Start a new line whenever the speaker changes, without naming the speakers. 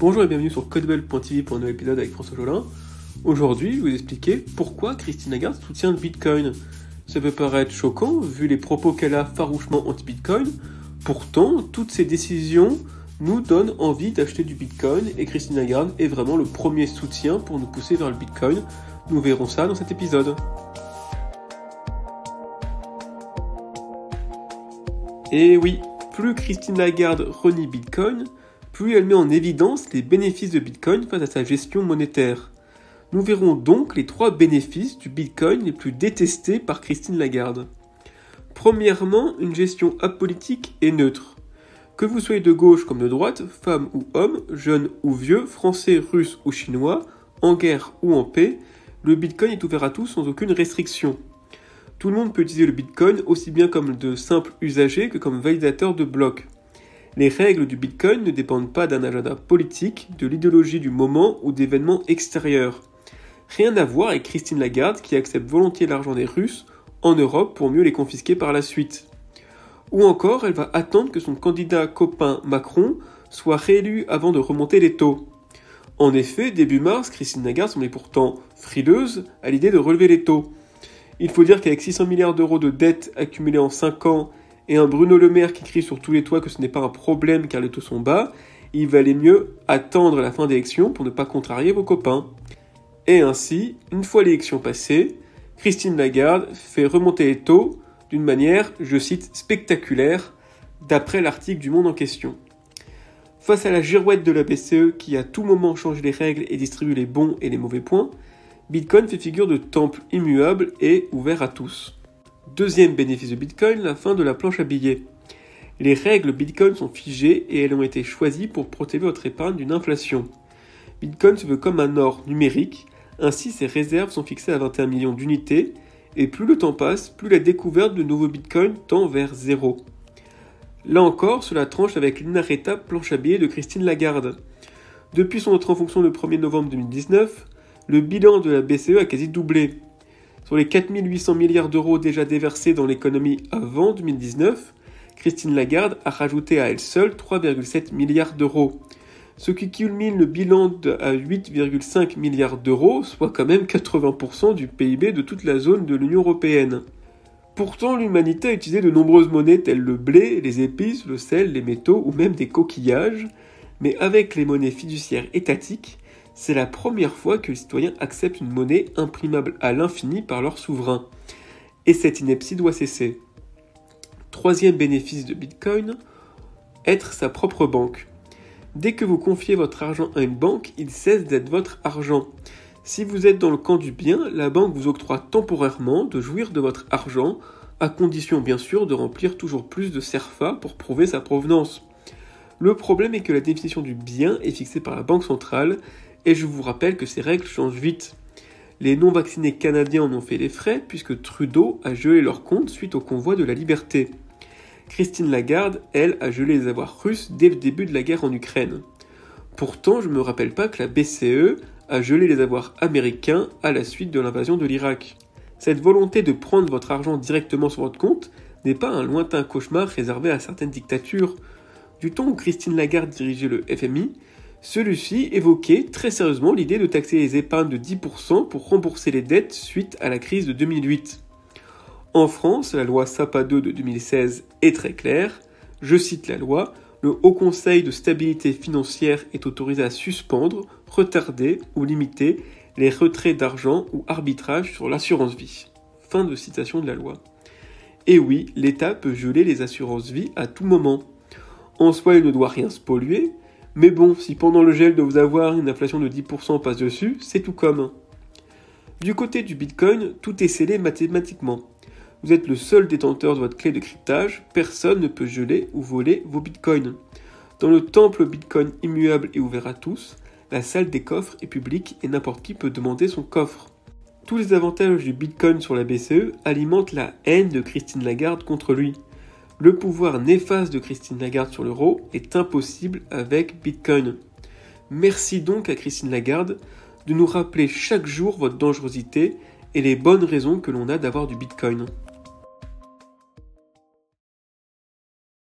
Bonjour et bienvenue sur codebell.tv pour un nouvel épisode avec François Jolin. Aujourd'hui, je vais vous expliquer pourquoi Christine Lagarde soutient le Bitcoin. Ça peut paraître choquant vu les propos qu'elle a farouchement anti-Bitcoin. Pourtant, toutes ces décisions nous donnent envie d'acheter du Bitcoin et Christine Lagarde est vraiment le premier soutien pour nous pousser vers le Bitcoin. Nous verrons ça dans cet épisode. Et oui, plus Christine Lagarde renie Bitcoin, plus elle met en évidence les bénéfices de Bitcoin face à sa gestion monétaire. Nous verrons donc les 3 bénéfices du Bitcoin les plus détestés par Christine Lagarde. Premièrement, une gestion apolitique et neutre. Que vous soyez de gauche comme de droite, femme ou homme, jeune ou vieux, français, russe ou chinois, en guerre ou en paix, le Bitcoin est ouvert à tous sans aucune restriction. Tout le monde peut utiliser le Bitcoin aussi bien comme de simple usager que comme validateur de blocs. Les règles du Bitcoin ne dépendent pas d'un agenda politique, de l'idéologie du moment ou d'événements extérieurs. Rien à voir avec Christine Lagarde qui accepte volontiers l'argent des Russes en Europe pour mieux les confisquer par la suite. Ou encore, elle va attendre que son candidat copain Macron soit réélu avant de remonter les taux. En effet, début mars, Christine Lagarde semblait pourtant frileuse à l'idée de relever les taux. Il faut dire qu'avec 600 milliards d'euros de dettes accumulées en 5 ans et un Bruno Le Maire qui crie sur tous les toits que ce n'est pas un problème car les taux sont bas, il valait mieux attendre la fin d'élection pour ne pas contrarier vos copains. Et ainsi, une fois l'élection passée, Christine Lagarde fait remonter les taux d'une manière, je cite, spectaculaire, d'après l'article du Monde en question. Face à la girouette de la BCE qui à tout moment change les règles et distribue les bons et les mauvais points, Bitcoin fait figure de temple immuable et ouvert à tous. Deuxième bénéfice de Bitcoin, la fin de la planche à billets. Les règles Bitcoin sont figées et elles ont été choisies pour protéger votre épargne d'une inflation. Bitcoin se veut comme un or numérique, ainsi ses réserves sont fixées à 21 millions d'unités, et plus le temps passe, plus la découverte de nouveaux Bitcoins tend vers zéro. Là encore, cela tranche avec l'inarrêtable planche à billets de Christine Lagarde. Depuis son entrée en fonction le 1er novembre 2019, le bilan de la BCE a quasi doublé. Sur les 4 800 milliards d'euros déjà déversés dans l'économie avant 2019, Christine Lagarde a rajouté à elle seule 3,7 milliards d'euros. Ce qui culmine le bilan à 8,5 milliards d'euros, soit quand même 80% du PIB de toute la zone de l'Union européenne. Pourtant, l'humanité a utilisé de nombreuses monnaies telles le blé, les épices, le sel, les métaux ou même des coquillages, mais avec les monnaies fiduciaires étatiques, c'est la première fois que les citoyens acceptent une monnaie imprimable à l'infini par leur souverain. Et cette ineptie doit cesser. Troisième bénéfice de Bitcoin, être sa propre banque. Dès que vous confiez votre argent à une banque, il cesse d'être votre argent. Si vous êtes dans le camp du bien, la banque vous octroie temporairement de jouir de votre argent, à condition bien sûr de remplir toujours plus de CERFA pour prouver sa provenance. Le problème est que la définition du bien est fixée par la Banque centrale, et je vous rappelle que ces règles changent vite. Les non-vaccinés canadiens en ont fait les frais, puisque Trudeau a gelé leur compte suite au convoi de la liberté. Christine Lagarde, elle, a gelé les avoirs russes dès le début de la guerre en Ukraine. Pourtant, je ne me rappelle pas que la BCE a gelé les avoirs américains à la suite de l'invasion de l'Irak. Cette volonté de prendre votre argent directement sur votre compte n'est pas un lointain cauchemar réservé à certaines dictatures. Du temps où Christine Lagarde dirigeait le FMI, celui-ci évoquait très sérieusement l'idée de taxer les épargnes de 10% pour rembourser les dettes suite à la crise de 2008. En France, la loi SAPA 2 de 2016 est très claire. Je cite la loi, le Haut Conseil de stabilité financière est autorisé à suspendre, retarder ou limiter les retraits d'argent ou arbitrage sur l'assurance vie. Fin de citation de la loi. Et oui, l'État peut geler les assurances vie à tout moment. En soi, il ne doit rien spolier, mais bon, si pendant le gel de vos avoirs, une inflation de 10% passe dessus, c'est tout comme. Du côté du Bitcoin, tout est scellé mathématiquement. Vous êtes le seul détenteur de votre clé de cryptage, personne ne peut geler ou voler vos bitcoins. Dans le temple Bitcoin immuable et ouvert à tous, la salle des coffres est publique et n'importe qui peut demander son coffre. Tous les avantages du Bitcoin sur la BCE alimentent la haine de Christine Lagarde contre lui. Le pouvoir néfaste de Christine Lagarde sur l'euro est impossible avec Bitcoin. Merci donc à Christine Lagarde de nous rappeler chaque jour votre dangerosité et les bonnes raisons que l'on a d'avoir du Bitcoin.